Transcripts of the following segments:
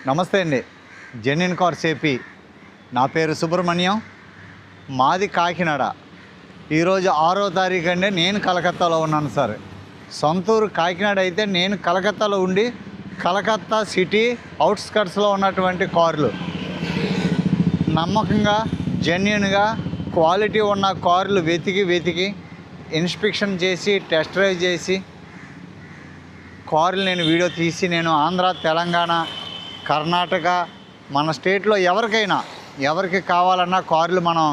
నమస్తే అండి. Genuine cars AP. నా పేరు సుబ్రహ్మణ్యం. మాది కాకినాడ. ఈరోజు 6వ తారీఖు అండి. నేను కలకత్తాలో ఉన్నాను సార్. సొంతూరు కాకినాడ అయితే నేను కలకత్తాలో ఉండి కలకత్తా సిటీ అవుట్స్కట్స్లో ఉన్నటువంటి కార్లు నమ్మకంగా జెన్యూన్గా క్వాలిటీ ఉన్న కార్లు వెతికి ఇన్స్పెక్షన్ చేసి టెస్ట్ డ్రైవ్ చేసి కార్లు నేను వీడియో తీసి నేను ఆంధ్ర, తెలంగాణ, కర్ణాటక మన స్టేట్లో ఎవరికి కావాలన్నా కార్లు మనం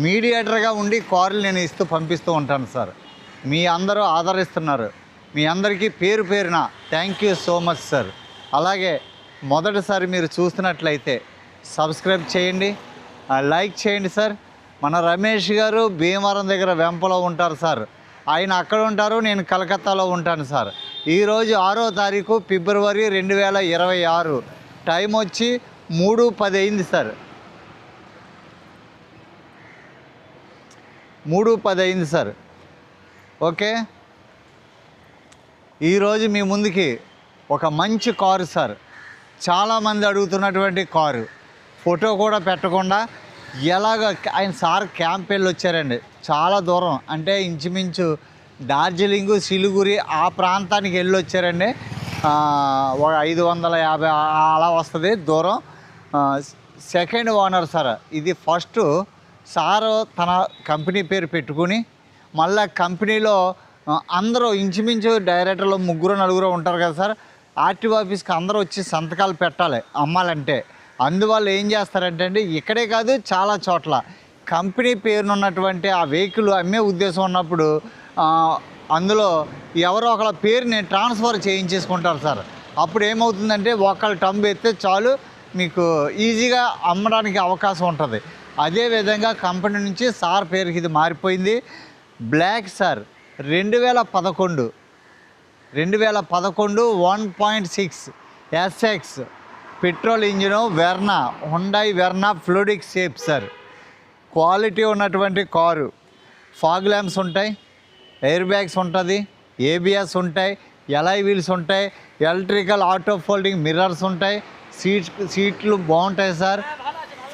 మీడియేటర్గా ఉండి కార్లు నేను పంపిస్తూ ఉంటాను సార్. మీ అందరూ ఆదరిస్తున్నారు. మీ అందరికీ పేరు పేరున thank you so much sir. అలాగే మొదటిసారి మీరు చూస్తున్నట్లయితే సబ్స్క్రైబ్ చేయండి, లైక్ చేయండి సార్. మన రమేష్ గారు భీమవరం దగ్గర వెంపలో ఉంటారు సార్. ఆయన అక్కడ ఉంటారు, నేను కలకత్తాలో ఉంటాను సార్. ఈరోజు 6వ తారీఖు ఫిబ్రవరి 2026. టైం వచ్చి 3:10 అయింది సార్. 3:10 అయింది సార్. ఓకే, ఈరోజు మీ ముందుకి ఒక మంచి కారు సార్. చాలామంది అడుగుతున్నటువంటి కారు. ఫోటో కూడా పెట్టకుండా ఆయన సార్ క్యాంప్ వెళ్ళి వచ్చారండి. చాలా దూరం, అంటే ఇంచుమించు డార్జిలింగు, సిలిగురి ఆ ప్రాంతానికి వెళ్ళి వచ్చారండి. 550 అలా వస్తుంది దూరం. Second owner sir. ఇది ఫస్ట్ సారు తన కంపెనీ పేరు పెట్టుకుని మళ్ళీ కంపెనీలో అందరూ ఇంచుమించు డైరెక్టర్లు 3-4 ఉంటారు కదా సార్. ఆర్టీఓ ఆఫీస్కి అందరూ వచ్చి సంతకాలు పెట్టాలి అమ్మాలంటే. అందువల్ల ఏం చేస్తారంటే అండి, ఇక్కడే కాదు చాలా చోట్ల కంపెనీ పేరునున్నటువంటి ఆ వెహికల్ అమ్మే ఉద్దేశం ఉన్నప్పుడు అందులో ఎవరో ఒకళ్ళ పేరుని ట్రాన్స్ఫర్ చేయించేసుకుంటారు సార్. అప్పుడు ఏమవుతుందంటే ఒకళ్ళ టంబు ఎత్తే చాలు, మీకు ఈజీగా అమ్మడానికి అవకాశం ఉంటుంది. అదేవిధంగా కంపెనీ నుంచి సార్ పేరుకి ఇది మారిపోయింది. Black sir. 2011 1.6 SX petrol engine, Hyundai Verna fluid shape sir. Quality ఉన్నటువంటి కారు. ఫాగ్ ల్యాంప్స్ ఉంటాయి, ఎయిర్ బ్యాగ్స్ ఉంటుంది, ఏబిఎస్ ఉంటాయి, ఎలాయ్ వీల్స్ ఉంటాయి, ఎలక్ట్రికల్ ఆటో ఫోల్డింగ్ మిర్రర్స్ ఉంటాయి, సీట్లు బాగుంటాయి సార్.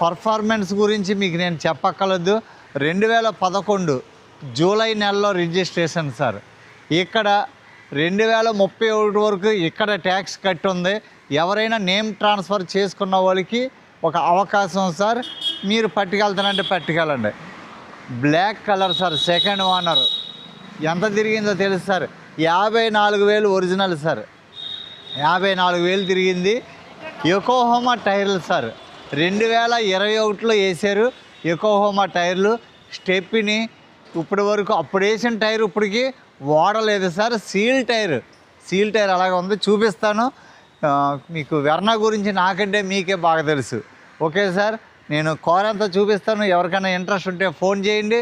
పర్ఫార్మెన్స్ గురించి మీకు నేను చెప్పక్కర్లేదు. 2011 జూలై నెలలో రిజిస్ట్రేషన్ సార్. ఇక్కడ 2031 వరకు ఇక్కడ ట్యాక్స్ కట్టి ఉంది. ఎవరైనా నేమ్ ట్రాన్స్ఫర్ చేసుకున్న వాళ్ళకి ఒక అవకాశం సార్. మీరు పట్టుకెళ్తానంటే పట్టుకెళ్ళండి. Black colour sir. Second owner. ఎంత తిరిగిందో తెలుసు సార్. 54,000 original sir. 54,000 తిరిగింది. యోకోహామా టైర్లు సార్. 2021లో వేసారు యోకోహామా టైర్లు. స్టెప్ని ఇప్పటి వరకు అప్పుడు వేసిన టైర్ ఇప్పటికి వాడలేదు సార్. సీల్ టైర్ అలాగే ఉంది. చూపిస్తాను మీకు. వెర్నా గురించి నాకంటే మీకే బాగా తెలుసు. ఓకే సార్, నేను కార్ అంతా చూపిస్తాను. ఎవరికైనా ఇంట్రెస్ట్ ఉంటే ఫోన్ చేయండి.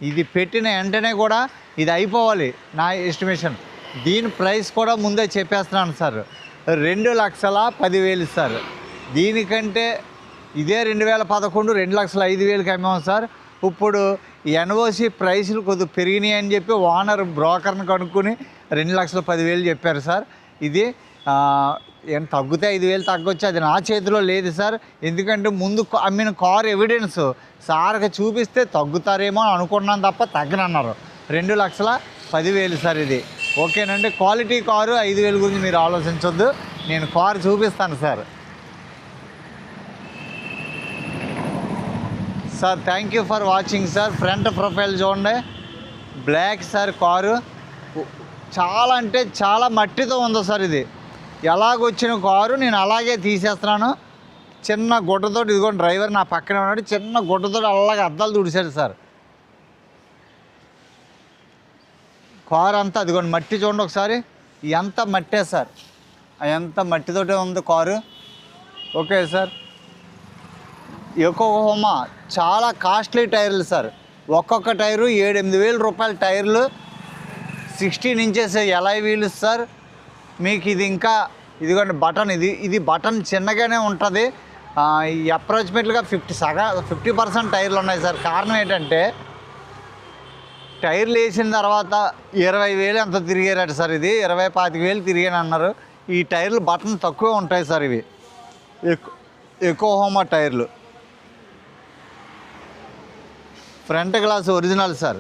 ఇది పెట్టిన వెంటనే కూడా ఇది అయిపోవాలి నా ఎస్టిమేషన్. దీని ప్రైస్ కూడా ముందే చెప్పేస్తున్నాను సార్. 2,10,000 సార్. దీనికంటే ఇదే 2011 2,05,000కి అమ్మాము సార్. ఇప్పుడు ఎన్ఓసి ప్రైసులు కొద్దిగా పెరిగినాయి అని చెప్పి ఓనర్ బ్రోకర్ని కనుక్కొని 2,10,000 చెప్పారు సార్. ఇది ఏం తగ్గితే 5,000 తగ్గొచ్చు, అది నా చేతిలో లేదు సార్. ఎందుకంటే ముందు అమ్మిన కారు ఎవిడెన్స్ సార్కి చూపిస్తే తగ్గుతారేమో అనుకున్నాను తప్ప తగ్గనన్నారు. 2,10,000 సార్ ఇది. ఓకేనండి. Quality car. 5,000 గురించి మీరు ఆలోచించొద్దు. నేను కారు చూపిస్తాను సార్. Sir thank you for watching sir. Front profile చూడండి. Black sir car. చాలా అంటే చాలా మట్టితో ఉందో సార్. ఇది ఎలాగొచ్చిన కారు నేను అలాగే తీసేస్తున్నాను. చిన్న గుడ్డతో, ఇదిగోండి డ్రైవర్ నా పక్కన ఉన్నాడు, చిన్న గుడ్డతో అలాగే అద్దాలు తుడిచాడు సార్. కారు అంతా అదిగోండి మట్టి చూడండి ఒకసారి. ఎంత మట్టే సార్, ఎంత మట్టితోటే ఉంది కారు. Okay sir. యోకోహామా చాలా కాస్ట్లీ టైర్లు సార్. ఒక్కొక్క టైరు 7-8,000 రూపాయల టైర్లు. 16 ఇంచెస్ ఎలాయ్ వీల్స్ సార్. మీకు ఇది ఇంకా ఇదిగోండి బటన్. ఇది బటన్ చిన్నగానే ఉంటుంది. అప్రాక్సిమేట్గా 50% టైర్లు ఉన్నాయి సార్. కారణం ఏంటంటే టైర్లు వేసిన తర్వాత 20,000 ఎంత తిరిగారట సార్. ఇది 20-25,000 తిరిగాను అన్నారు. ఈ టైర్లు బటన్ తక్కువ ఉంటాయి సార్. ఇవి ఎకోహోమా టైర్లు, front glass original sir,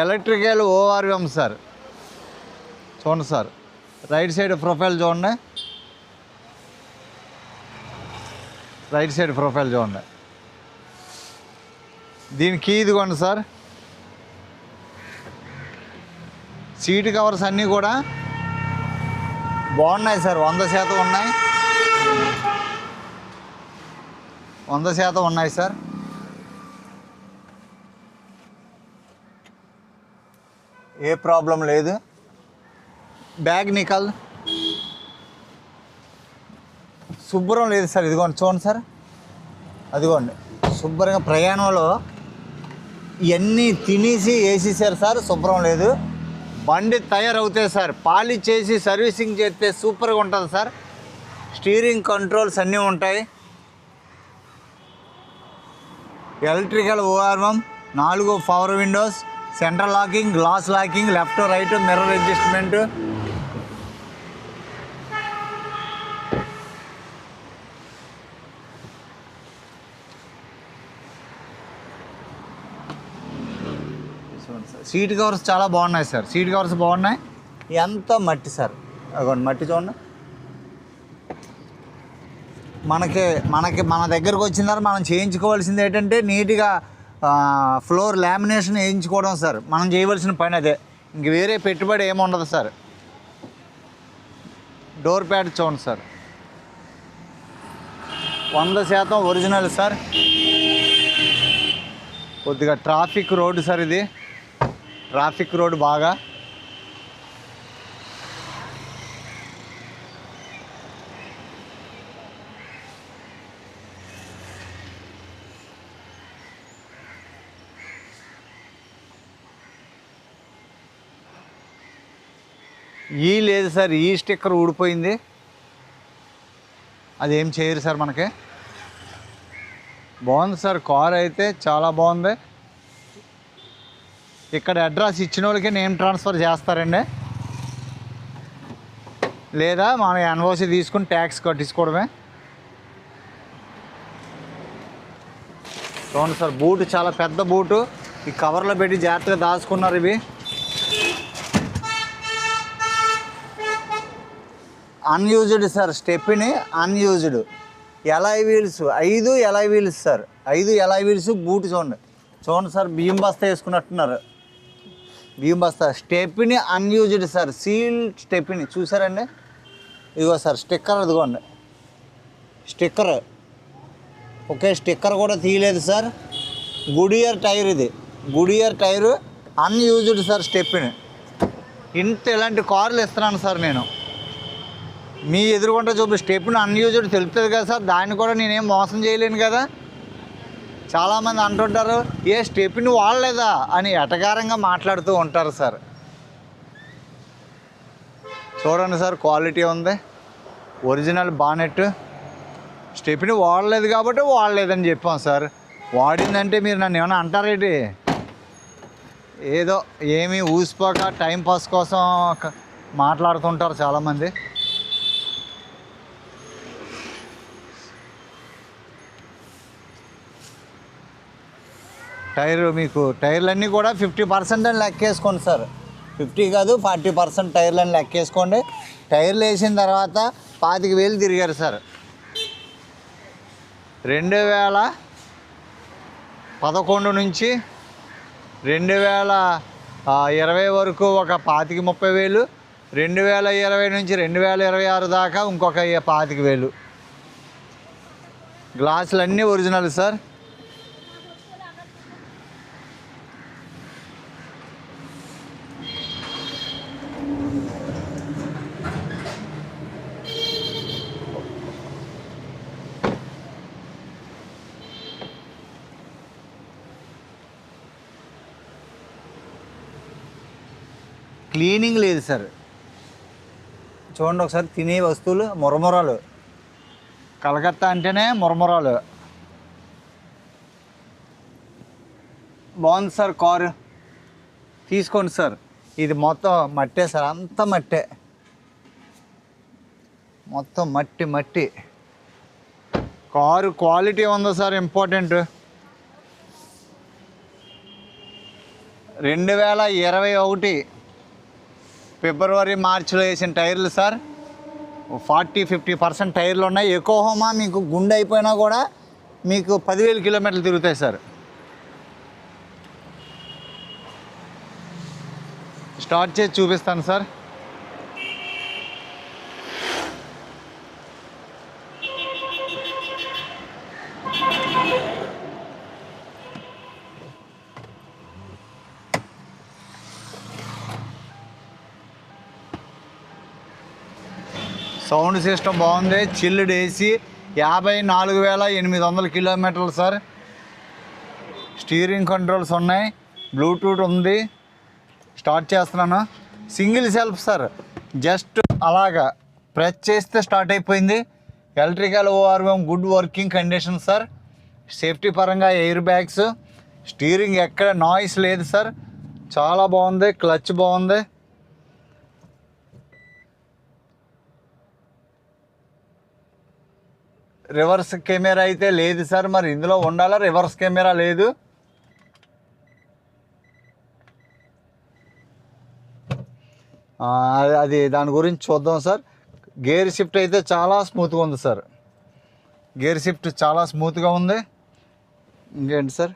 electrical ORM sir. చూడండి సార్, రైట్ సైడ్ ప్రొఫైల్ చూడండి, రైట్ సైడ్ ప్రొఫైల్ చూడండి. దీనికి ఇదిగోండి సార్, సీట్ కవర్స్ అన్నీ కూడా బాగున్నాయి సార్, 100% ఉన్నాయి, 100% ఉన్నాయి సార్. ఏ ప్రాబ్లం లేదు. బ్యాగ్ నికల్ శుభ్రం లేదు సార్. ఇదిగోండి చూడండి సార్, అదిగోండి శుభ్రంగా ప్రయాణంలో ఇవన్నీ తినేసి వేసేసారు సార్, శుభ్రం లేదు. బండి తయారవుతాయి సార్, పాలిష్ చేసి సర్వీసింగ్ చేస్తే సూపర్గా ఉంటుంది సార్. స్టీరింగ్ కంట్రోల్స్ అన్నీ ఉంటాయి, electrical ORM, 4 power Windows, central locking, glass locking, left right mirror adjustment. Seat covers చాలా బాగున్నాయి సార్, సీట్ కవర్స్ బాగున్నాయి. ఎంత మట్టి సార్, అదిగోండి మట్టి చూడండి. మన దగ్గరకు వచ్చిన తర్వాత మనం చేయించుకోవాల్సింది ఏంటంటే నీట్గా ఫ్లోర్ లామినేషన్ వేయించుకోవడం సార్, మనం చేయవలసిన పని అదే, ఇంక వేరే పెట్టుబడి ఏముండదు సార్. డోర్ ప్యాడ్ చూడండి సార్, 100% ఒరిజినల్ సార్. కొద్దిగా ట్రాఫిక్ రోడ్డు సార్, ఇది ట్రాఫిక్ రోడ్ బాగా. లేదు సార్, ఈ స్టిక్కర్ ఊడిపోయింది, అదేం చేయరు సార్ మనకి. బాగుంది సార్, కార్ అయితే చాలా బాగుంది. ఇక్కడ అడ్రస్ ఇచ్చిన వాళ్ళకి నేమ్ ట్రాన్స్ఫర్ చేస్తారండి, లేదా మన ఎన్ఓసి తీసుకుని ట్యాక్స్ కట్టించుకోవడమే. చూడండి సార్, బూటు చాలా పెద్ద బూటు, ఈ కవర్లో పెట్టి జాగ్రత్తగా దాచుకున్నారు. ఇవి unused sir, stepney unused. Alloy wheels 5 alloy wheels sir, 5 alloy wheels. Boot చూడండి సార్, బియ్యం బస్తా వేసుకున్నట్టున్నారు, బియ్యం బస్తా. Stepney unused sir, seal stepney చూసారండి. ఇదిగో సార్ స్టిక్కర్, అదిగోండి స్టిక్కర్. ఓకే, స్టిక్కర్ కూడా తీయలేదు సార్. గుడియర్ టైర్, ఇది గుడియర్ టైరు, అన్యూజ్డ్ సార్ స్టెప్ని. ఇలాంటి కార్లు ఇస్తున్నాను సార్ నేను. మీ ఎదురుకుంట చూపి స్టెప్ని అన్యూజ్డ్ తెలుపుతుంది కదా సార్, దాన్ని కూడా నేనేం మోసం చేయలేను కదా. చాలామంది అంటుంటారు, ఏ స్టెప్ని వాడలేదా అని ఎటకారంగా మాట్లాడుతూ ఉంటారు సార్. చూడండి సార్, క్వాలిటీ ఉంది, ఒరిజినల్ బానెట్. స్టెప్ని వాడలేదు కాబట్టి వాడలేదని చెప్పాం సార్. వాడిందంటే మీరు నన్ను ఏమైనా అంటారేంటి? ఏదో ఏమీ ఊసిపోక టైంపాస్ కోసం మాట్లాడుతుంటారు చాలామంది. మీకు టైర్లన్నీ కూడా 50% అని లెక్కేసుకోండి సార్. 50 కాదు 40% టైర్లని లెక్కేసుకోండి. టైర్లు వేసిన తర్వాత 25,000 తిరిగారు సార్. 2011 నుంచి 2020 వరకు ఒక 25,000-30,000, 2020 నుంచి 2026 దాకా ఇంకొక 25,000. గ్లాసులు అన్నీ ఒరిజినల్ సార్. క్లీనింగ్ లేదు సార్. చూడండి ఒకసారి, తినే వస్తువులు మురమురాలు, కలకత్తా అంటేనే మురమురాలు. బాగుంది సార్ కారు, తీసుకోండి సార్. ఇది మొత్తం మట్టే సార్, అంత మట్టే, మొత్తం మట్టి. కారు క్వాలిటీ ఉందా సార్ ఇంపార్టెంట్. 2021 ఫిబ్రవరి మార్చిలో వేసిన టైర్లు సార్. 40-50% టైర్లు ఉన్నాయి. ఎకోహోమా మీకు గుండె అయిపోయినా కూడా మీకు 10,000 కిలోమీటర్లు తిరుగుతాయి సార్. స్టార్ట్ చేసి చూపిస్తాను సార్. సౌండ్ సిస్టమ్ బాగుంది. Chilled AC. 54,800 కిలోమీటర్లు సార్. స్టీరింగ్ కంట్రోల్స్ ఉన్నాయి. బ్లూటూత్ ఉంది. స్టార్ట్ చేస్తున్నాను. Single self sir. జస్ట్ అలాగా ప్రెస్ చేస్తే స్టార్ట్ అయిపోయింది. Electrical ORM good working condition sir. Safety పరంగా ఎయిర్ బ్యాగ్స్. స్టీరింగ్ ఎక్కడ నాయిస్ లేదు సార్. చాలా బాగుంది. క్లచ్ బాగుంది. రివర్స్ కెమెరా అయితే లేదు సార్. మరి ఇందులో ఉండాలా? రివర్స్ కెమెరా లేదు. అది దాని గురించి చూద్దాం సార్. గేర్ షిఫ్ట్ అయితే చాలా స్మూత్గా ఉంది సార్. గేర్ షిఫ్ట్ చాలా స్మూత్గా ఉంది. ఇంకేంటి సార్,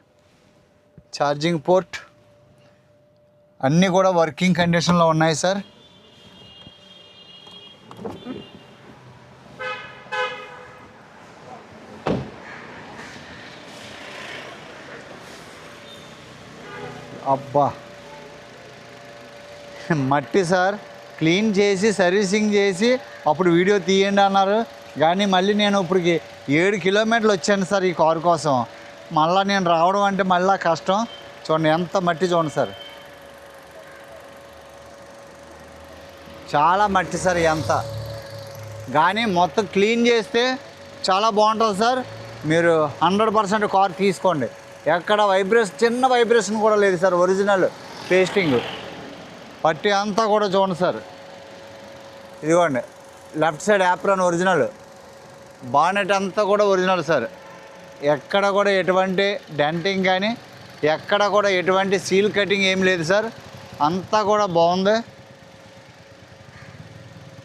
ఛార్జింగ్ పోర్ట్ అన్నీ కూడా వర్కింగ్ కండిషన్లో ఉన్నాయి సార్. అబ్బా మట్టి సార్. క్లీన్ చేసి సర్వీసింగ్ చేసి అప్పుడు వీడియో తీయండి అన్నారు. కానీ మళ్ళీ నేను ఇప్పటికి 7 కిలోమీటర్లు వచ్చాను సార్ ఈ కారు కోసం. మళ్ళీ నేను రావడం అంటే మళ్ళీ కష్టం. చూడండి ఎంత మట్టి చూడండి సార్. చాలా మట్టి సార్ ఎంత. కానీ మొత్తం క్లీన్ చేస్తే చాలా బాగుంటుంది సార్. మీరు 100% కార్ తీసుకోండి. ఎక్కడ వైబ్రేషన్, చిన్న వైబ్రేషన్ కూడా లేదు సార్. Original pasting. పట్టి అంతా కూడా చూడండి సార్. ఇదిగోండి left side apron original. Bonnet అంతా కూడా ఒరిజినల్ సార్. ఎక్కడ కూడా ఎటువంటి డెంటింగ్ కానీ ఎక్కడ కూడా ఎటువంటి సీల్ కటింగ్ ఏం లేదు సార్. అంతా కూడా బాగుంది.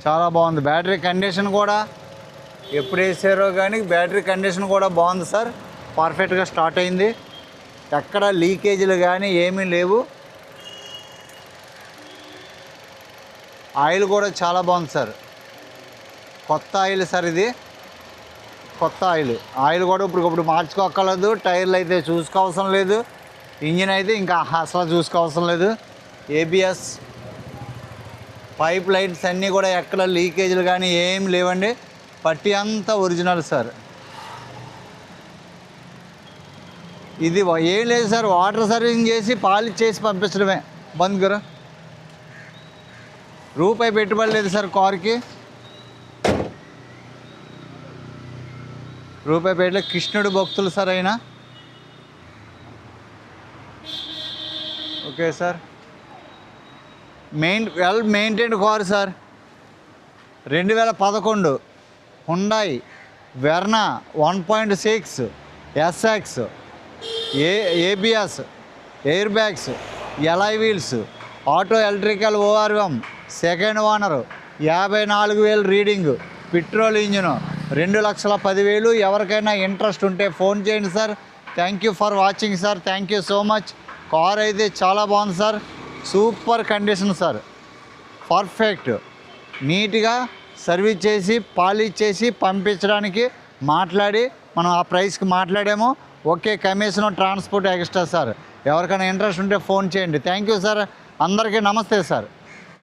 చాలా బాగుంది. బ్యాటరీ కండిషన్ కూడా ఎప్పుడు వేసారో కానీ బ్యాటరీ కండిషన్ కూడా బాగుంది సార్. పర్ఫెక్ట్గా స్టార్ట్ అయింది. ఎక్కడ లీకేజీలు కానీ ఏమీ లేవు. ఆయిల్ కూడా చాలా బాగుంది సార్. కొత్త ఆయిల్ సార్ ఇది. కొత్త ఆయిల్ కూడా ఇప్పుడు మార్చుకోక్కర్లేదు. టైర్లు అయితే చూసుకోవసరం లేదు. ఇంజిన్ అయితే ఇంకా అసలు చూసుకోవసరం లేదు. ఏబిఎస్ పైప్ లైన్స్ అన్నీ కూడా ఎక్కడ లీకేజీలు కానీ ఏం లేవండి. పట్టి అంతా ఒరిజినల్ సార్. ఇది ఏం లేదు సార్. వాటర్ సర్వీసింగ్ చేసి పాలిష్ చేసి పంపించడమే. బంద్ గురు. రూపాయి పెట్టుబడి లేదు సార్ కారుకి. రూపాయి పెట్టలే. కృష్ణుడు భక్తులు సార్ అయినా. Okay sir. Well maintained car sir. 2011 Hyundai Verna 1.6 SX. ABS, air bags, alloy wheels, auto electrical ORM, second owner, 54,000 reading, petrol engine, 2,10,000. ఎవరికైనా ఇంట్రెస్ట్ ఉంటే ఫోన్ చేయండి sir. Thank you for watching sir. Thank you so much. Car అయితే చాలా బాగుంది sir. Super condition sir. Perfect. నీట్గా service చేసి polish చేసి పంపించడానికి మాట్లాడి మనం ఆ ప్రైస్కి మాట్లాడాము. Okay. Commission transport extra sir. ఎవరికైనా ఇంట్రెస్ట్ ఉంటే ఫోన్ చేయండి. Thank you sir. అందరికీ నమస్తే సార్.